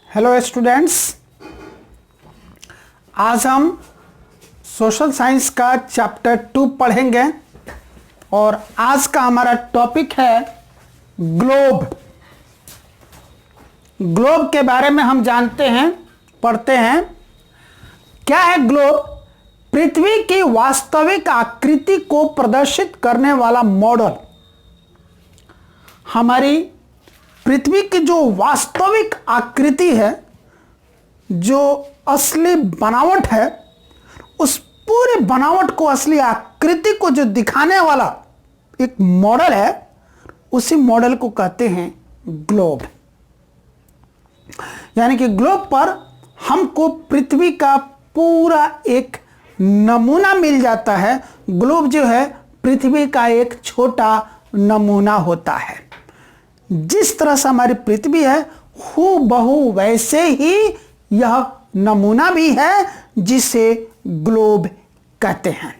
Hello students, आज हम social science का चैप्टर 2 पढ़ेंगे और आज का हमारा टॉपिक है ग्लोब। ग्लोब के बारे में हम जानते हैं, पढ़ते हैं। क्या है ग्लोब? पृथ्वी की वास्तविक आकृति को प्रदर्शित करने वाला मॉडल। हमारी पृथ्वी की जो वास्तविक आकृति है, जो असली बनावट है, उस पूरे बनावट को, असली आकृति को जो दिखाने वाला एक मॉडल है, उसी मॉडल को कहते हैं ग्लोब। यानी कि ग्लोब पर हमको पृथ्वी का पूरा एक नमूना मिल जाता है। ग्लोब जो है पृथ्वी का एक छोटा नमूना होता है। जिस तरह से हमारी पृथ्वी है, हूबहू वैसे ही यह नमूना भी है, जिसे ग्लोब कहते हैं।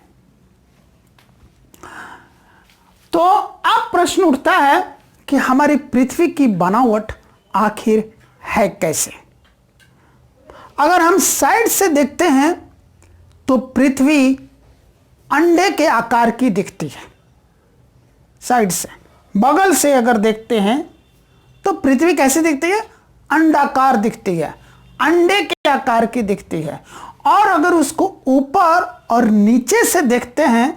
तो अब प्रश्न उठता है कि हमारी पृथ्वी की बनावट आखिर है कैसे? अगर हम साइड से देखते हैं तो पृथ्वी अंडे के आकार की दिखती है। साइड से, बगल से अगर देखते हैं तो पृथ्वी कैसी दिखती है? अंडाकार दिखती है, अंडे के आकार की दिखती है। और अगर उसको ऊपर और नीचे से देखते हैं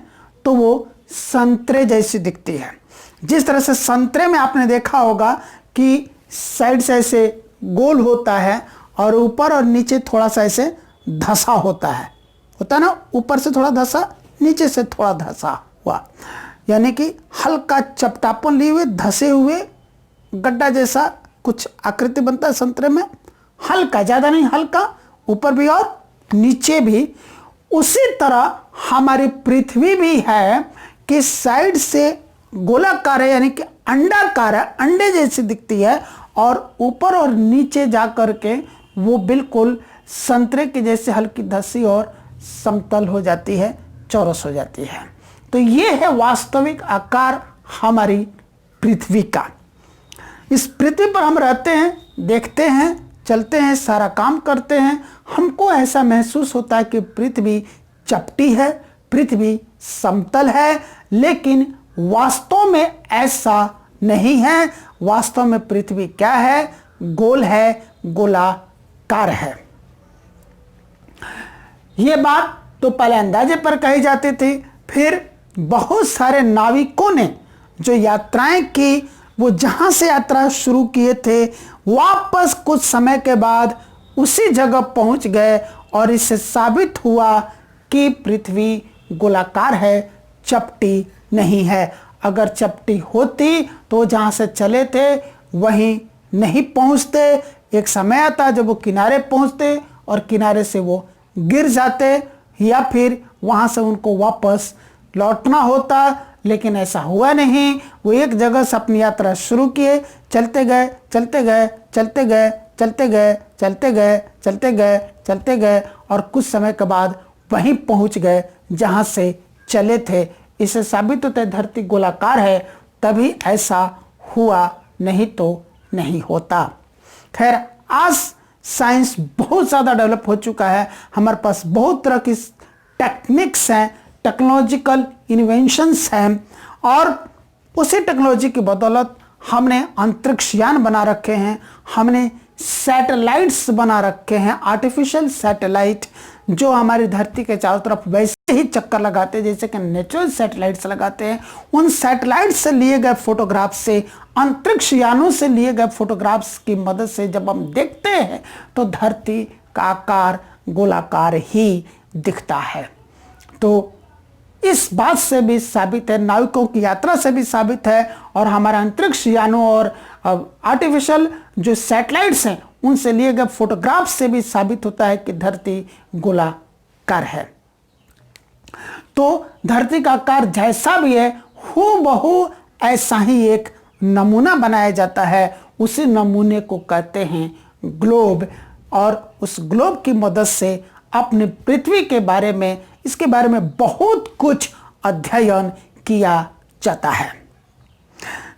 तो वो संतरे जैसी दिखती है। जिस तरह से संतरे में आपने देखा होगा कि साइड से ऐसे गोल होता है और ऊपर और नीचे थोड़ा सा ऐसे धसा होता है ना, ऊपर से थोड़ा धसा, नीचे से थोड़ा धसा हुआ, यानी कि हल्का चपटापन लिए हुए, धसे हुए गड्ढा जैसा कुछ आकृति बनता है संतरे में। हल्का, ज़्यादा नहीं, हल्का, ऊपर भी और नीचे भी। उसी तरह हमारी पृथ्वी भी है कि साइड से गोलाकार है, यानी कि अंडाकार है, अंडे जैसी दिखती है, और ऊपर और नीचे जा कर के वो बिल्कुल संतरे के जैसे हल्की धसी और समतल हो जाती है, चौरस हो जाती है। तो ये है वास्तविक आकार हमारी पृथ्वी का। इस पृथ्वी पर हम रहते हैं, देखते हैं, चलते हैं, सारा काम करते हैं। हमको ऐसा महसूस होता है कि पृथ्वी चपटी है, पृथ्वी समतल है, लेकिन वास्तव में ऐसा नहीं है। वास्तव में पृथ्वी क्या है? गोल है, गोलाकार है। ये बात तो पहले अंदाजे पर कही जाती थी, फिर बहुत सारे नाविकों ने जो यात्राएं की, वो जहां से यात्रा शुरू किए थे, वापस कुछ समय के बाद उसी जगह पहुंच गए और इससे साबित हुआ कि पृथ्वी गोलाकार है, चपटी नहीं है। अगर चपटी होती तो जहां से चले थे वहीं नहीं पहुंचते। एक समय आता जब वो किनारे पहुंचते और किनारे से वो गिर जाते, या फिर वहां से उनको वापस लौटना होता, लेकिन ऐसा हुआ नहीं। वो एक जगह से अपनी यात्रा शुरू किए, चलते गए, चलते गए, चलते गए, चलते गए, चलते गए, चलते गए, चलते गए, और कुछ समय के बाद वहीं पहुंच गए जहां से चले थे। इससे साबित होता है धरती गोलाकार है, तभी ऐसा हुआ, नहीं तो नहीं होता। खैर, आज साइंस बहुत ज़्यादा डेवलप हो चुका है। हमारे पास बहुत तरह की टेक्निक्स हैं, टेक्नोलॉजिकल इन्वेंशंस हैं, और उसी टेक्नोलॉजी की बदौलत हमने अंतरिक्ष यान बना रखे हैं, हमने सैटेलाइट्स बना रखे हैं, आर्टिफिशियल सैटेलाइट, जो हमारी धरती के चारों तरफ वैसे ही चक्कर लगाते हैं जैसे कि नेचुरल सैटेलाइट्स लगाते हैं। उन सैटेलाइट से लिए गए फोटोग्राफ से, अंतरिक्ष यानों से लिए गए फोटोग्राफ्स की मदद से जब हम देखते हैं तो धरती का आकार गोलाकार ही दिखता है। तो इस बात से भी साबित है, नाविकों की यात्रा से भी साबित है, और हमारे अंतरिक्ष यानों और आर्टिफिशियल जो सैटेलाइट्स हैं उनसे लिए गए फोटोग्राफ से भी साबित होता है कि धरती गोलाकार है। तो धरती का आकार जैसा भी है, हूबहू ऐसा ही एक नमूना बनाया जाता है। उसी नमूने को कहते हैं ग्लोब, और उस ग्लोब की मदद से अपने पृथ्वी के बारे में, इसके बारे में बहुत कुछ अध्ययन किया जाता है।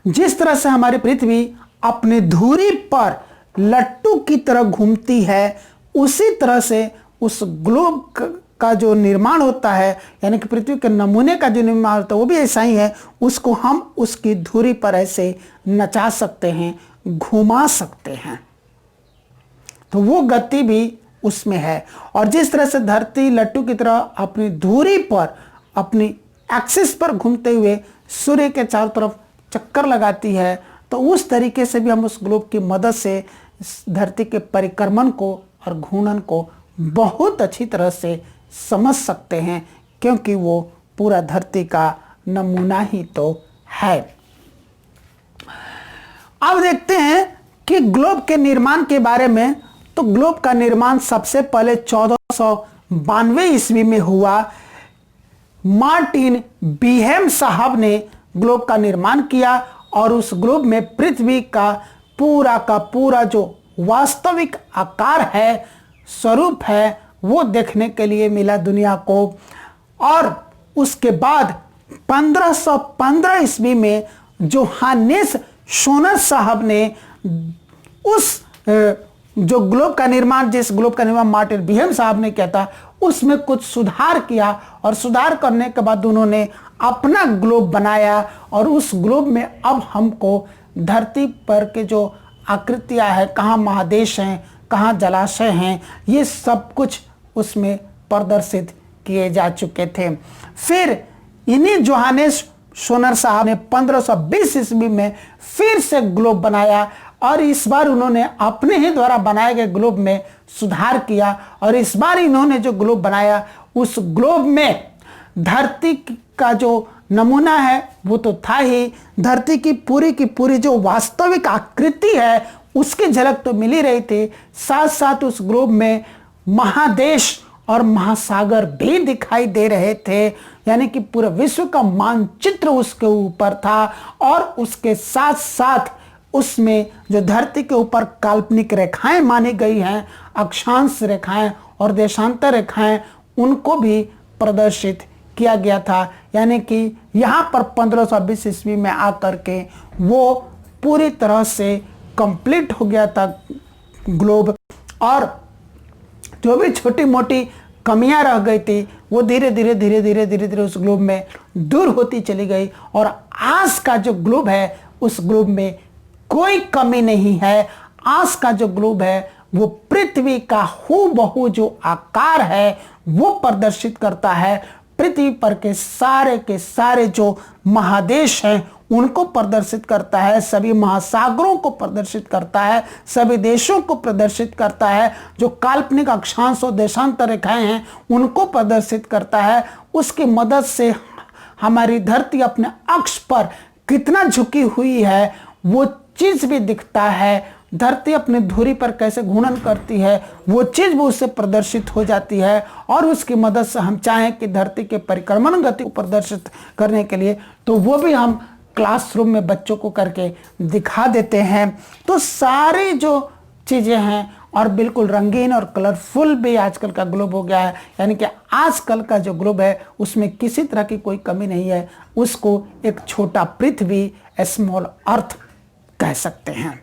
जिस तरह से हमारी पृथ्वी अपनी धुरी पर लट्टू की तरह घूमती है, उसी तरह से उस ग्लोब का जो निर्माण होता है, यानी कि पृथ्वी के नमूने का जो निर्माण होता है वो भी ऐसा ही है। उसको हम उसकी धुरी पर ऐसे नचा सकते हैं, घुमा सकते हैं, तो वो गति भी उसमें है। और जिस तरह से धरती लट्टू की तरह अपनी धुरी पर, अपनी एक्सिस पर घूमते हुए सूर्य के चारों तरफ चक्कर लगाती है, तो उस तरीके से भी हम उस ग्लोब की मदद से धरती के परिक्रमण को और घूर्णन को बहुत अच्छी तरह से समझ सकते हैं, क्योंकि वो पूरा धरती का नमूना ही तो है। अब देखते हैं कि ग्लोब के निर्माण के बारे में। तो ग्लोब का निर्माण सबसे पहले 1492 ईस्वी में हुआ। मार्टिन बीहेम साहब ने ग्लोब का निर्माण किया और उस ग्लोब में पृथ्वी का पूरा जो वास्तविक आकार है, स्वरूप है, वो देखने के लिए मिला दुनिया को। और उसके बाद 1515 ईस्वी में जोहानेस शोनर साहब ने उस जो ग्लोब का निर्माण, जिस ग्लोब का निर्माण मार्टिन बीहेम साहब ने किया था, उसमें कुछ सुधार किया। और सुधार करने के बाद उन्होंने अपना ग्लोब बनाया और उस ग्लोब में अब हमको धरती पर के जो आकृतियां हैं, कहाँ महादेश हैं, कहाँ जलाशय हैं, ये सब कुछ उसमें प्रदर्शित किए जा चुके थे। फिर इन्हीं जोहानेस शोनर साहब ने 1520 ईस्वी में फिर से ग्लोब बनाया और इस बार उन्होंने अपने ही द्वारा बनाए गए ग्लोब में सुधार किया। और इस बार इन्होंने जो ग्लोब बनाया, उस ग्लोब में धरती का जो नमूना है वो तो था ही, धरती की पूरी जो वास्तविक आकृति है उसकी झलक तो मिल ही रही थी। साथ साथ उस ग्लोब में महादेश और महासागर भी दिखाई दे रहे थे, यानी कि पूरे विश्व का मानचित्र उसके ऊपर था। और उसके साथ साथ उसमें जो धरती के ऊपर काल्पनिक रेखाएं मानी गई हैं, अक्षांश रेखाएं और देशांतर रेखाएं, उनको भी प्रदर्शित किया गया था। यानी कि यहाँ पर 1520 ईस्वी में आकर के वो पूरी तरह से कंप्लीट हो गया था ग्लोब। और जो भी छोटी मोटी कमियां रह गई थी वो धीरे धीरे उस ग्लोब में दूर होती चली गई। और आज का जो ग्लोब है उस ग्लोब में कोई कमी नहीं है। आज का जो ग्लोब है वो पृथ्वी का हूबहू जो आकार है वो प्रदर्शित करता है। पृथ्वी पर के सारे जो महादेश हैं उनको प्रदर्शित करता है, सभी महासागरों को प्रदर्शित करता है, सभी देशों को प्रदर्शित करता है। जो काल्पनिक अक्षांश और देशांतर रेखाएं हैं उनको प्रदर्शित करता है। उसकी मदद से हमारी धरती अपने अक्ष पर कितना झुकी हुई है वो चीज भी दिखता है। धरती अपनी धुरी पर कैसे घूर्णन करती है वो चीज भी उससे प्रदर्शित हो जाती है। और उसकी मदद से हम चाहें कि धरती के परिक्रमण गति को प्रदर्शित करने के लिए तो वो भी हम क्लासरूम में बच्चों को करके दिखा देते हैं। तो सारी जो चीजें हैं और बिल्कुल रंगीन और कलरफुल भी आजकल का ग्लोब हो गया है। यानी कि आजकल का जो ग्लोब है उसमें किसी तरह की कोई कमी नहीं है। उसको एक छोटा पृथ्वी, स्मॉल अर्थ कह सकते हैं।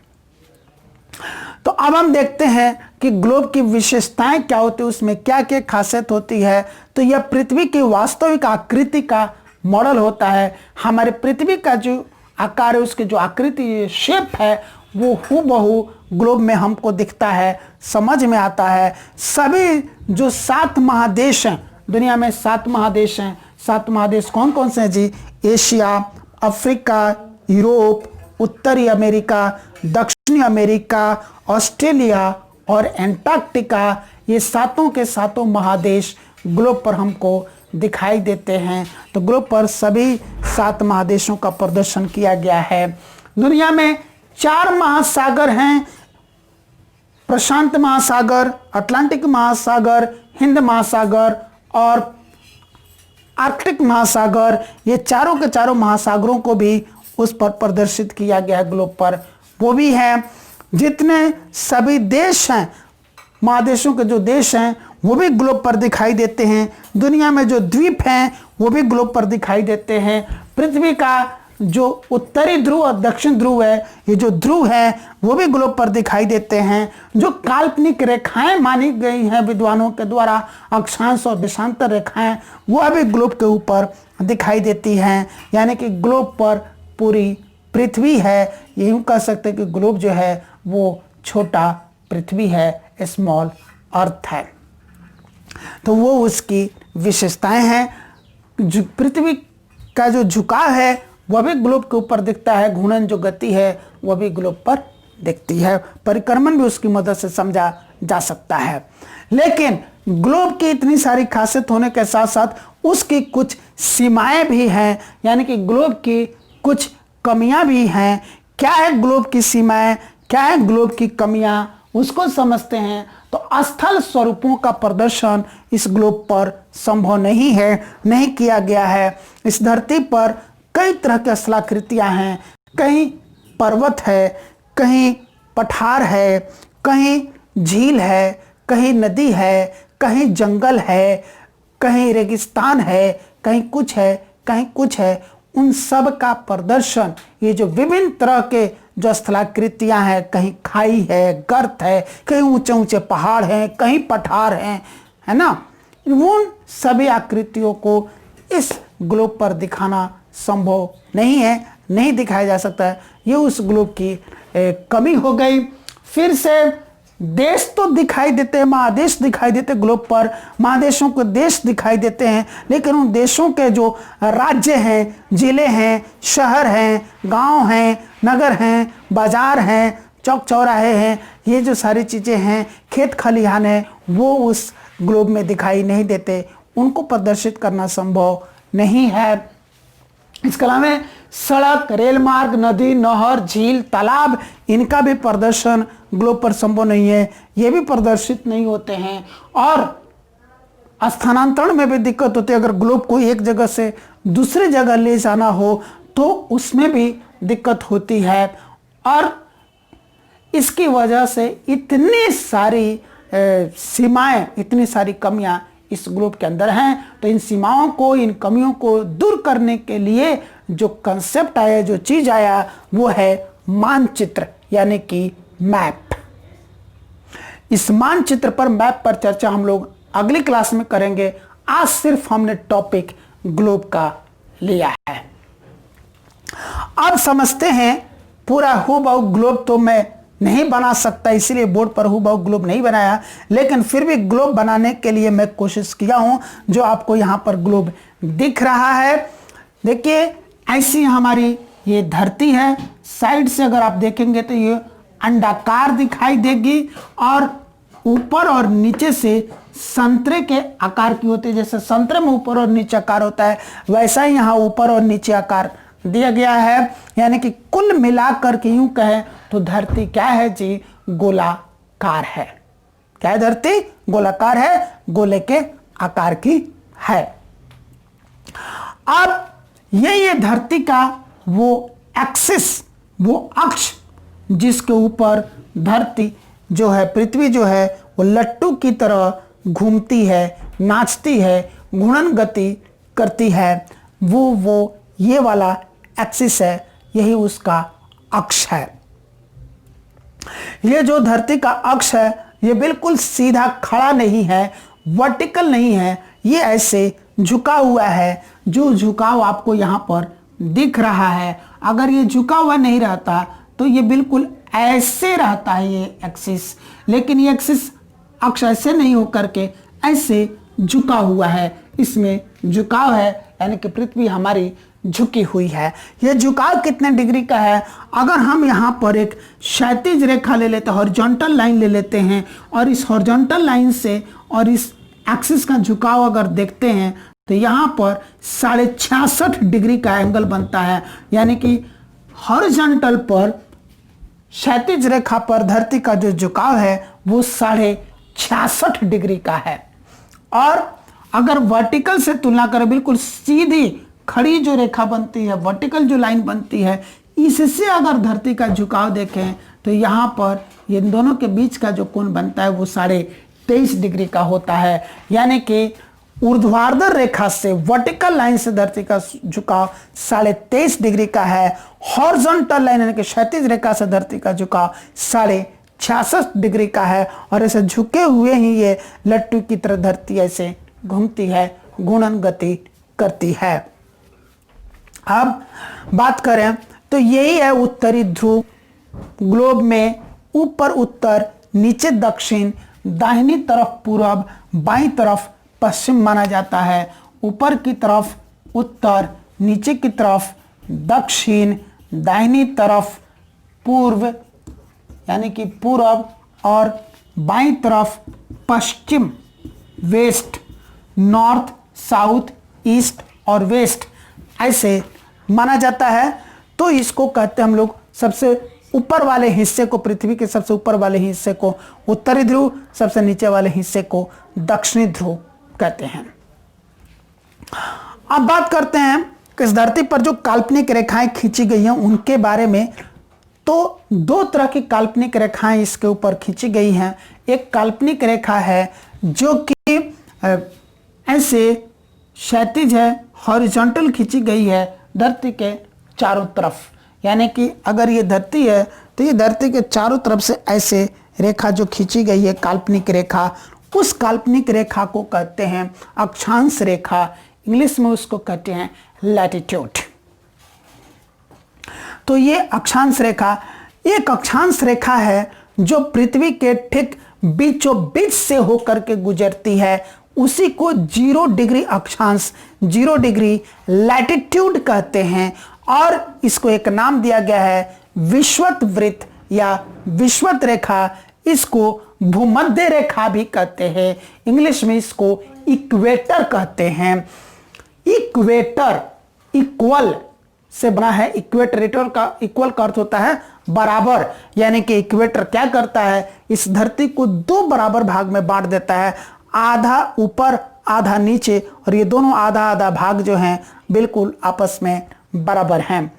तो अब हम देखते हैं कि ग्लोब की विशेषताएं क्या होती है, उसमें क्या क्या खासियत होती है। तो यह पृथ्वी की वास्तविक आकृति का मॉडल होता है। हमारे पृथ्वी का जो आकार है, उसकी जो आकृति शेप है वो हूबहू ग्लोब में हमको दिखता है, समझ में आता है। सभी जो 7 महादेश हैं, दुनिया में 7 महादेश हैं। 7 महादेश कौन कौन से हैं जी? एशिया, अफ्रीका, यूरोप, उत्तरी अमेरिका, दक्षिणी अमेरिका, ऑस्ट्रेलिया और एंटार्क्टिका, ये सातों के सातों महादेश ग्लोब पर हमको दिखाई देते हैं। तो ग्लोब पर सभी 7 महादेशों का प्रदर्शन किया गया है। दुनिया में 4 महासागर हैं, प्रशांत महासागर, अटलांटिक महासागर, हिंद महासागर और आर्कटिक महासागर। ये चारों के चारों महासागरों को भी उस पर प्रदर्शित किया गया है ग्लोब पर। वो भी है जितने सभी देश हैं, महादेशों के जो देश हैं वो भी ग्लोब पर दिखाई देते हैं। दुनिया में जो द्वीप हैं वो भी ग्लोब पर दिखाई देते हैं। पृथ्वी का जो उत्तरी ध्रुव और दक्षिण ध्रुव है, ये जो ध्रुव है वो भी ग्लोब पर दिखाई देते हैं। जो काल्पनिक रेखाएं मानी गई हैं विद्वानों के द्वारा, अक्षांश और देशांतर रेखाएं, वह भी ग्लोब के ऊपर दिखाई देती हैं। यानी कि ग्लोब पर पूरी पृथ्वी है। ये यूँ कह सकते हैं कि ग्लोब जो है वो छोटा पृथ्वी है, स्मॉल अर्थ है। तो वो उसकी विशेषताएं हैं। जो पृथ्वी का जो झुकाव है वह भी ग्लोब के ऊपर दिखता है, घूर्णन जो गति है वह भी ग्लोब पर दिखती है, परिक्रमण भी उसकी मदद से समझा जा सकता है। लेकिन ग्लोब की इतनी सारी खासियत होने के साथ साथ उसकी कुछ सीमाएं भी हैं, यानी कि ग्लोब की कुछ कमियां भी हैं। क्या है ग्लोब की सीमाएं, क्या है ग्लोब की कमियां, उसको समझते हैं। तो स्थल स्वरूपों का प्रदर्शन इस ग्लोब पर संभव नहीं है, नहीं किया गया है। इस धरती पर कई तरह की स्थलाकृतियां हैं, कहीं पर्वत है, कहीं पठार है, कहीं झील है, कहीं नदी है, कहीं जंगल है, कहीं रेगिस्तान है, कहीं कुछ है, कहीं कुछ है। उन सब का प्रदर्शन, ये जो विभिन्न तरह के जो स्थलाकृतियां हैं, कहीं खाई है, गर्त है, कहीं ऊंचे ऊंचे पहाड़ हैं, कहीं पठार हैं, है ना, उन सभी आकृतियों को इस ग्लोब पर दिखाना संभव नहीं है, नहीं दिखाया जा सकता है। ये उस ग्लोब की कमी हो गई। फिर से देश तो दिखाई देते हैं, महादेश दिखाई देते ग्लोब पर, महादेशों के देश दिखाई देते हैं, लेकिन उन देशों के जो राज्य हैं, जिले हैं, शहर हैं, गांव हैं, नगर हैं, बाजार हैं, चौक चौराहे हैं, ये जो सारी चीज़ें हैं, खेत खलिहान हैं, वो उस ग्लोब में दिखाई नहीं देते, उनको प्रदर्शित करना संभव नहीं है। इसके अलावा सड़क, रेल मार्ग, नदी, नहर, झील, तालाब, इनका भी प्रदर्शन ग्लोब पर संभव नहीं है, ये भी प्रदर्शित नहीं होते हैं। और स्थानांतरण में भी दिक्कत होती है। अगर ग्लोब को एक जगह से दूसरी जगह ले जाना हो तो उसमें भी दिक्कत होती है। और इसकी वजह से इतनी सारी सीमाएं, इतनी सारी कमियां इस ग्लोब के अंदर हैं। तो इन सीमाओं को, इन कमियों को दूर करने के लिए जो कंसेप्ट आया, जो चीज आया, वो है मानचित्र, यानी कि मैप। इस मानचित्र पर, मैप पर चर्चा हम लोग अगली क्लास में करेंगे। आज सिर्फ हमने टॉपिक ग्लोब का लिया है। अब समझते हैं, पूरा हूबहू ग्लोब तो मैं नहीं बना सकता, इसीलिए बोर्ड पर हूबहू ग्लोब नहीं बनाया, लेकिन फिर भी ग्लोब बनाने के लिए मैं कोशिश किया हूं। जो आपको यहां पर ग्लोब दिख रहा है, देखिए ऐसी हमारी ये धरती है। साइड से अगर आप देखेंगे तो ये अंडाकार दिखाई देगी और ऊपर और नीचे से संतरे के आकार की होती है। जैसे संतरे में ऊपर और नीचे आकार होता है, वैसा ही यहाँ ऊपर और नीचे आकार दिया गया है। यानी कि कुल मिलाकर के यूं कहें तो धरती क्या है जी, गोलाकार है। क्या है धरती? गोलाकार है, गोले के आकार की है। अब ये धरती का वो एक्सिस, वो अक्ष जिसके ऊपर धरती जो है, पृथ्वी जो है वो लट्टू की तरह घूमती है, नाचती है, घूर्णन गति करती है, वो ये वाला एक्सिस है, यही उसका अक्ष है। ये जो धरती का अक्ष है ये बिल्कुल सीधा खड़ा नहीं है, वर्टिकल नहीं है, ये ऐसे झुका हुआ है। जो झुकाव आपको यहाँ पर दिख रहा है, अगर ये झुका हुआ नहीं रहता तो ये बिल्कुल ऐसे रहता है ये एक्सिस, लेकिन ये एक्सिस अक्ष ऐसे नहीं होकर के ऐसे झुका हुआ है, इसमें झुकाव है, यानी कि पृथ्वी हमारी झुकी हुई है। यह झुकाव कितने डिग्री का है? अगर हम यहाँ पर एक क्षैतिज रेखा ले लेते हैं, हॉरिजॉन्टल लाइन ले लेते हैं, और इस हॉरिजॉन्टल लाइन से और इस एक्सिस का झुकाव अगर देखते हैं तो यहाँ पर 66.5 डिग्री का एंगल बनता है। यानी कि हॉरिजॉन्टल पर, क्षैतिज रेखा पर धरती का जो झुकाव है वो 66.5 डिग्री का है। और अगर वर्टिकल से तुलना करें, बिल्कुल सीधी खड़ी जो रेखा बनती है, वर्टिकल जो लाइन बनती है, इससे अगर धरती का झुकाव देखें तो यहाँ पर इन दोनों के बीच का जो कोण बनता है वो 23.5 डिग्री का होता है। यानी कि ऊर्ध्वाधर रेखा से, वर्टिकल लाइन से धरती का झुकाव 23.5 डिग्री का है। हॉरिजॉन्टल लाइन यानी कि क्षैतिज रेखा से धरती का झुकाव 66.5 डिग्री का है। और ऐसे झुके हुए ही ये लट्टू की तरह धरती ऐसे घूमती है, घूर्णन गति करती है। अब बात करें तो यही है उत्तरी ध्रुव। ग्लोब में ऊपर उत्तर, नीचे दक्षिण, दाहिनी तरफ पूरब, बाईं तरफ पश्चिम माना जाता है। ऊपर की तरफ उत्तर, नीचे की तरफ दक्षिण, दाहिनी तरफ पूर्व यानी कि पूरब और बाईं तरफ पश्चिम, वेस्ट, नॉर्थ, साउथ, ईस्ट और वेस्ट ऐसे माना जाता है। तो इसको कहते हैं हम लोग सबसे ऊपर वाले हिस्से को, पृथ्वी के सबसे ऊपर वाले हिस्से को उत्तरी ध्रुव, सबसे नीचे वाले हिस्से को दक्षिणी ध्रुव कहते हैं। अब बात करते हैं कि इस धरती पर जो काल्पनिक रेखाएं खींची गई हैं उनके बारे में। तो दो तरह की काल्पनिक रेखाएं इसके ऊपर खींची गई हैं। एक काल्पनिक रेखा है जो कि ऐसे क्षैतिज है, हॉरिजॉन्टल खींची गई है धरती के चारों तरफ, यानी कि अगर ये धरती है तो ये धरती के चारों तरफ से ऐसे रेखा जो खींची गई है काल्पनिक रेखा, उस काल्पनिक रेखा को कहते हैं अक्षांश रेखा। इंग्लिश में उसको कहते हैं लैटिट्यूड। तो ये अक्षांश रेखा एक अक्षांश रेखा है जो पृथ्वी के ठीक बीचों बीच से होकर के गुजरती है। उसी को 0 डिग्री अक्षांश, 0 डिग्री लैटिट्यूड कहते हैं। और इसको एक नाम दिया गया है विषुवत वृत्त या विषुवत रेखा। इसको भूमध्य रेखा भी कहते हैं। इंग्लिश में इसको इक्वेटर कहते हैं। इक्वेटर इक्वल से बना है। इक्वेटर का इक्वल का अर्थ होता है बराबर, यानी कि इक्वेटर क्या करता है, इस धरती को 2 बराबर भाग में बांट देता है, आधा ऊपर आधा नीचे, और ये दोनों आधा आधा भाग जो हैं बिल्कुल आपस में बराबर हैं।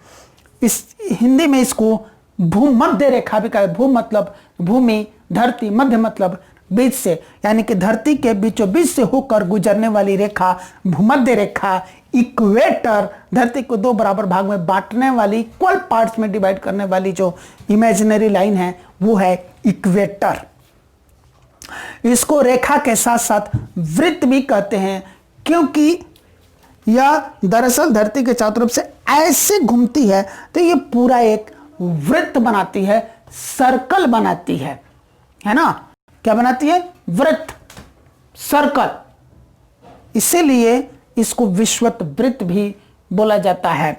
इस हिंदी में इसको भूमध्य रेखा भी कहा है। भू मतलब भूमि, धरती, मध्य मतलब बीच से, यानी कि धरती के बीचों बीच से होकर गुजरने वाली रेखा भूमध्य रेखा। इक्वेटर धरती को 2 बराबर भाग में बांटने वाली, इक्वल पार्ट्स में डिवाइड करने वाली जो इमेजिनरी लाइन है वो है इक्वेटर। इसको रेखा के साथ साथ वृत्त भी कहते हैं, क्योंकि यह दरअसल धरती के चारों तरफ से ऐसे घूमती है तो ये पूरा एक वृत्त बनाती है, सर्कल बनाती है ना। क्या बनाती है? वृत्त, सर्कल। इसीलिए इसको विषुवत वृत्त भी बोला जाता है।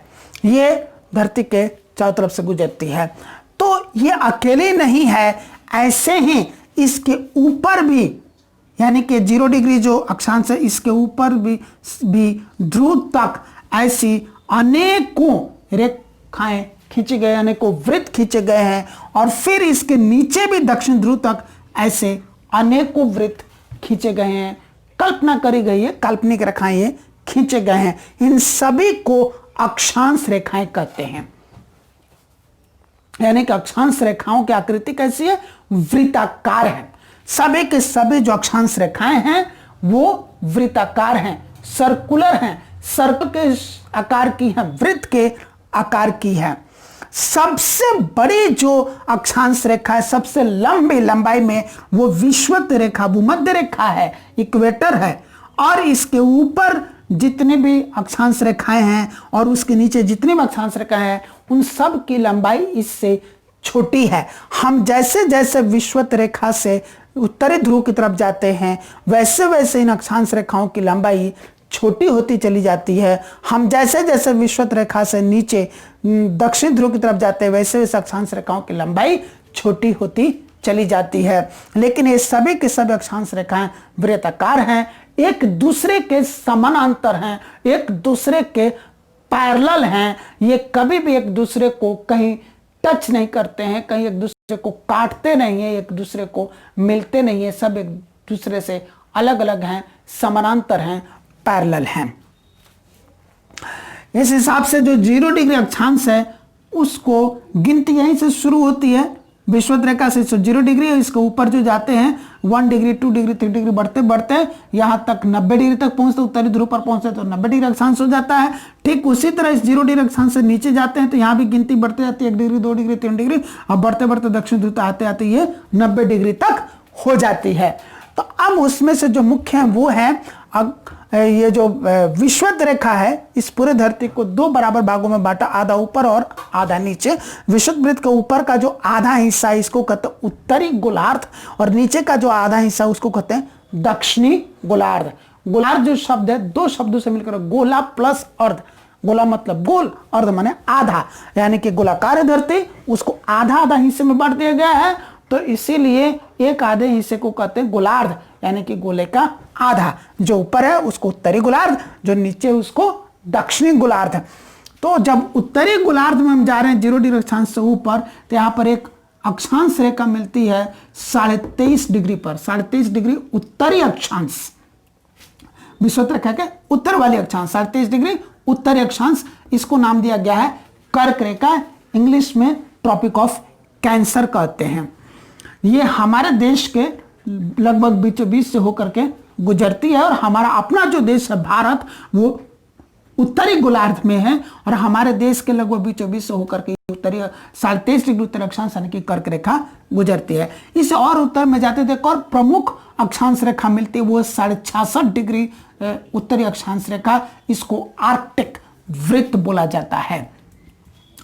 ये धरती के चारों तरफ से गुजरती है। तो ये अकेले नहीं है, ऐसे ही इसके ऊपर भी, यानी कि 0 डिग्री जो अक्षांश है इसके ऊपर भी ध्रुव तक ऐसी अनेकों रेखाएं खींचे गए, अनेकों वृत्त खींचे गए हैं। और फिर इसके नीचे भी दक्षिण ध्रुव तक ऐसे अनेकों वृत्त खींचे गए हैं। कल्पना करी गई है, काल्पनिक रेखाएं ये खींचे गए हैं। इन सभी को अक्षांश रेखाएं कहते हैं। यानी कि अक्षांश रेखाओं की आकृति कैसी है? वृत्ताकार है। सभी के सभी जो अक्षांश रेखाएं हैं वो वृत्ताकार हैं, सर्कुलर हैं, सर्कल के आकार की है, वृत्त के आकार की है। सबसे बड़ी जो अक्षांश रेखा है, सबसे लंबी लंबाई में, वो विषुवत रेखा, भूमध्य रेखा है, इक्वेटर है। और इसके ऊपर जितने भी अक्षांश रेखाएं हैं और उसके नीचे जितनी भी अक्षांश रेखाएं हैं, उन सब की लंबाई इससे छोटी है। हम जैसे जैसे विषुवत रेखा से उत्तरी ध्रुव की तरफ जाते हैं, वैसे वैसे इन अक्षांश रेखाओं की लंबाई छोटी होती चली जाती है। हम जैसे जैसे विषुवत रेखा से नीचे दक्षिण ध्रुव की तरफ जाते हैं, वैसे वैसे अक्षांश रेखाओं की लंबाई छोटी होती चली जाती है। लेकिन ये सभी के सभी अक्षांश रेखाएं वृत्ताकार हैं, एक दूसरे के समानांतर हैं, एक दूसरे के पैरेलल हैं। ये कभी भी एक दूसरे को कहीं टच नहीं करते हैं, कहीं एक दूसरे को काटते नहीं है, एक दूसरे को मिलते नहीं है। सब एक दूसरे से अलग अलग हैं, समानांतर हैं, पैरेलल हैं। इस हिसाब से जो 0 डिग्री अक्षांश है उसको गिनती यहीं से शुरू होती है, विषुवत रेखा से 0 डिग्री, इसके ऊपर जो जाते हैं 1 डिग्री 2 डिग्री 3 डिग्री बढ़ते बढ़ते यहाँ तक 90 डिग्री तक पहुंचते, उत्तरी ध्रुव पर पहुंचते तो 90 डिग्री अक्षांश हो जाता है। ठीक उसी तरह इस 0 डिग्री अक्षांश से नीचे जाते हैं तो यहाँ भी गिनती बढ़ते जाती है, 1 डिग्री 2 डिग्री 3 डिग्री, और बढ़ते बढ़ते दक्षिण ध्रुव आते आते ये 90 डिग्री तक हो जाती है। तो अब उसमें से जो मुख्य है वो है ये जो विषुवत रेखा है, इस पूरे धरती को 2 बराबर भागों में बांटा, आधा ऊपर और आधा नीचे। विषुवत वृत्त के ऊपर का जो आधा हिस्सा इसको कहते हैं उत्तरी गोलार्ध, और नीचे का जो आधा हिस्सा उसको कहते हैं दक्षिणी गोलार्ध। गोलार्ध जो शब्द है 2 शब्दों से मिलकर गोला प्लस अर्ध। गोला मतलब गोल, अर्ध माने आधा, यानी कि गोलाकार है धरती, उसको आधा आधा हिस्से में बांट दिया गया है, तो इसीलिए एक आधे हिस्से को कहते हैं गोलार्ध, यानी कि गोले का आधा। जो ऊपर है उसको उत्तरी गोलार्ध, जो नीचे उसको दक्षिणी गोलार्ध। तो जब उत्तरी गोलार्ध में हम जा रहे हैं 0 डिग्री अक्षांश से ऊपर, तो यहाँ पर एक अक्षांश रेखा मिलती है 23.5 डिग्री पर, 23.5 डिग्री उत्तरी अक्षांश, विषुवत रेखा के उत्तर वाली अक्षांश 23.5 डिग्री उत्तरी अक्षांश, इसको नाम दिया गया है कर्क रेखा, इंग्लिश में ट्रॉपिक ऑफ कैंसर कहते हैं। ये हमारे देश के लगभग बीचों बीच से होकर के गुजरती है, और हमारा अपना जो देश है भारत वो उत्तरी गोलार्ध में है, और हमारे देश के लगभग बीचों बीच से होकर के उत्तरी 23.5 डिग्री उत्तर अक्षांश यानी कि कर्क रेखा गुजरती है। इसे और उत्तर में जाते थे, एक और प्रमुख अक्षांश रेखा मिलती है, वो 66.5 डिग्री उत्तरी अक्षांश रेखा, इसको आर्कटिक वृत्त बोला जाता है।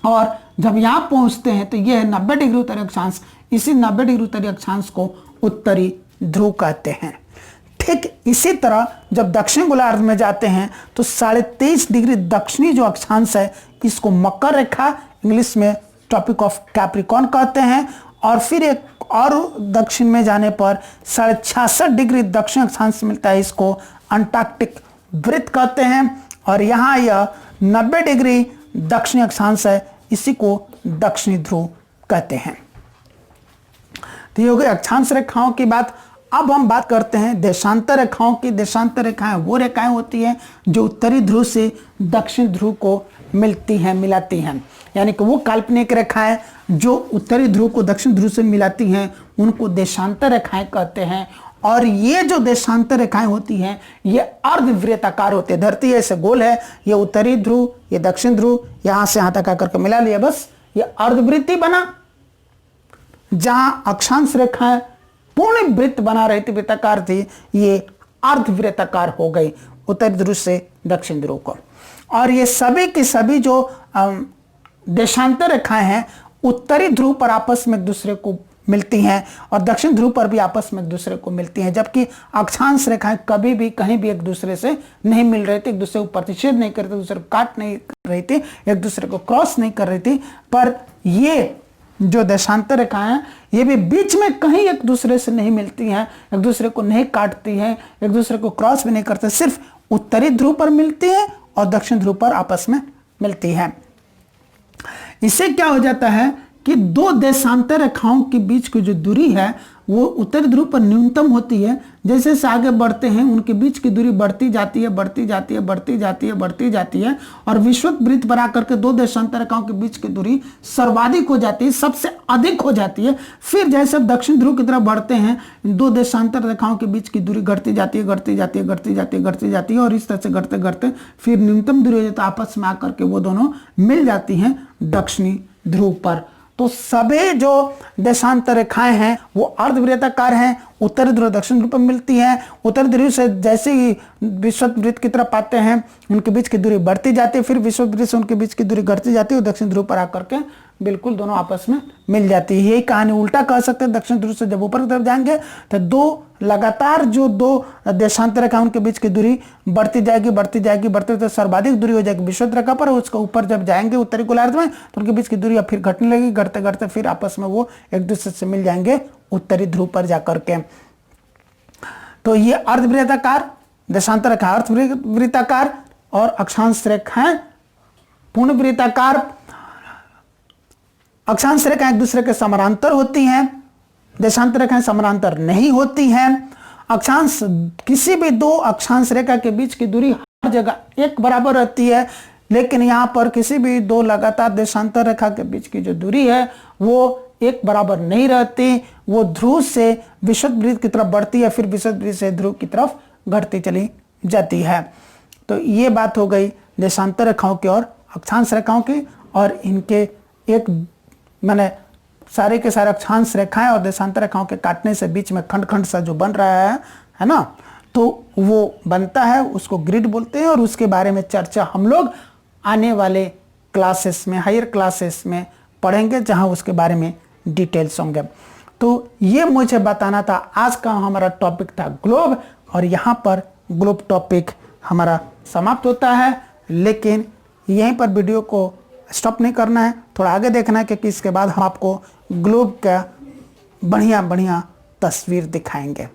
और जब यहां पहुंचते हैं तो यह 90 डिग्री उत्तरी अक्षांश, इसी 90 डिग्री उत्तरी अक्षांश को उत्तरी ध्रुव कहते हैं। ठीक इसी तरह जब दक्षिण गोलार्ध में जाते हैं तो 23.5 डिग्री दक्षिणी जो अक्षांश है इसको मकर रेखा, इंग्लिश में ट्रॉपिक ऑफ कैप्रिकॉर्न कहते हैं। और फिर एक और दक्षिण में जाने पर 66.5 डिग्री दक्षिण अक्षांश मिलता है, इसको अंटार्कटिक वृत्त कहते हैं। और यहाँ यह 90 डिग्री दक्षिणी अक्षांश है, इसी को दक्षिणी ध्रुव कहते हैं। तो ये हो गई अक्षांश रेखाओं की बात। अब हम बात करते हैं देशांतर रेखाओं की। देशांतर रेखाएं वो रेखाएं होती हैं जो उत्तरी ध्रुव से दक्षिण ध्रुव को मिलती हैं, मिलाती हैं, यानी कि वो काल्पनिक रेखाएं जो उत्तरी ध्रुव को दक्षिण ध्रुव से मिलाती हैं उनको देशांतर रेखाएं कहते हैं। और ये जो देशांतर रेखाएं होती हैं ये अर्धवृत्ताकार होती है। धरती ऐसे गोल है, ये उत्तरी ध्रुव, ये दक्षिण ध्रुव, यहां से यहां तक आकर के मिला लिया, बस ये अर्धवृत्ती बना। जहां अक्षांश रेखाएं पूर्ण वृत्त बना रही थी, वृत्ताकार थी, ये अर्धवृत्ताकार हो गई उत्तरी ध्रुव से दक्षिण ध्रुव को। और ये सभी की सभी जो देशांतर रेखाएं हैं उत्तरी ध्रुव पर आपस में एक दूसरे को मिलती हैं और दक्षिण ध्रुव पर भी आपस में एक दूसरे को मिलती हैं, जबकि अक्षांश रेखाएं कभी भी कहीं भी एक दूसरे से नहीं मिल रही थी, एक दूसरे को प्रतिच्छेद नहीं कर रही थी, दूसरे को काट नहीं कर रही थी, एक दूसरे को क्रॉस नहीं कर रही थी। पर ये जो देशांतर रेखाएं हैं ये भी बीच में कहीं एक दूसरे से नहीं मिलती हैं, एक दूसरे को नहीं काटती हैं, एक दूसरे को क्रॉस भी नहीं करते, सिर्फ उत्तरी ध्रुव पर मिलती है और दक्षिण ध्रुव पर आपस में मिलती है। इससे क्या हो जाता है कि दो देशांतर रेखाओं के बीच की जो दूरी है वो उत्तरी ध्रुव पर न्यूनतम होती है। जैसे जैसे आगे बढ़ते हैं उनके बीच की दूरी बढ़ती जाती है, बढ़ती जाती है, बढ़ती जाती है, बढ़ती जाती है, और विषुवत वृत्त बना करके दो देशांतर रेखाओं के बीच की दूरी सर्वाधिक हो जाती है, सबसे अधिक हो जाती है। फिर जैसे दक्षिण ध्रुव की तरफ बढ़ते हैं दो देशांतर रेखाओं के बीच की दूरी घटती जाती है, घटती जाती है, घटती जाती है, घटती जाती है, और इस तरह से घटते घटते फिर न्यूनतम दूरी हो जाती है, आपस में आकर के वो दोनों मिल जाती हैं दक्षिणी ध्रुव पर। तो सभी जो देशांतर रेखाएं हैं वो अर्धवृत्ताकार हैं, उत्तरी ध्रुव दक्षिण ध्रुव पर मिलती हैं। उत्तरी ध्रुव से जैसे ही विषुवत वृत्त की तरफ आते हैं उनके बीच की दूरी बढ़ती जाती है, फिर विषुवत वृत्त से उनके बीच की दूरी घटती जाती है और दक्षिण ध्रुव पर आकर के बिल्कुल दोनों आपस में मिल जाती है। यही कहानी उल्टा कह सकते हैं, दक्षिण ध्रुव से जब ऊपर की तरफ जाएंगे तो दो लगातार जो दो देशांतर रेखा उनके बीच की दूरी बढ़ती जाएगी, बढ़ती जाएगी, बढ़ते बढ़ते सर्वाधिक दूरी हो जाएगी विषुवत रेखा पर। उसके ऊपर जब जाएंगे उत्तरी गोलार्ध में तो उनके बीच की दूरी अब फिर घटने लगेगी, घटते घटते फिर आपस में वो एक दूसरे से मिल जाएंगे उत्तरी ध्रुव पर जाकर के। तो ये अर्धवृत्ताकार देशांतर रेखा अर्धवृत्ताकार और अक्षांश रेखाएं पूर्ण वृत्ताकार। अक्षांश रेखाएं एक दूसरे के समानांतर होती हैं, देशांतर रेखाएं समानांतर नहीं होती हैं। अक्षांश किसी भी दो अक्षांश रेखा के बीच की दूरी हर जगह एक बराबर रहती है, लेकिन यहाँ पर किसी भी दो लगातार देशांतर रेखा के बीच की जो दूरी है वो एक बराबर नहीं रहती, वो ध्रुव से विषुववृत्त की तरफ बढ़ती है, फिर विषुववृत्त से ध्रुव की तरफ घटती चली जाती है। तो ये बात हो गई देशांतर रेखाओं की और अक्षांश रेखाओं की, और इनके एक मैंने सारे के सारे अक्षांश रेखाएं और देशांतर रेखाओं के काटने से बीच में खंड खंड सा जो बन रहा है ना, तो वो बनता है, उसको ग्रिड बोलते हैं। और उसके बारे में चर्चा हम लोग आने वाले क्लासेस में, हायर क्लासेस में पढ़ेंगे, जहां उसके बारे में डिटेल्स होंगे। तो ये मुझे बताना था। आज का हमारा टॉपिक था ग्लोब, और यहाँ पर ग्लोब टॉपिक हमारा समाप्त होता है। लेकिन यहीं पर वीडियो को स्टॉप नहीं करना है, थोड़ा आगे देखना है, क्योंकि इसके बाद हम आपको ग्लोब का बढ़िया बढ़िया तस्वीर दिखाएंगे।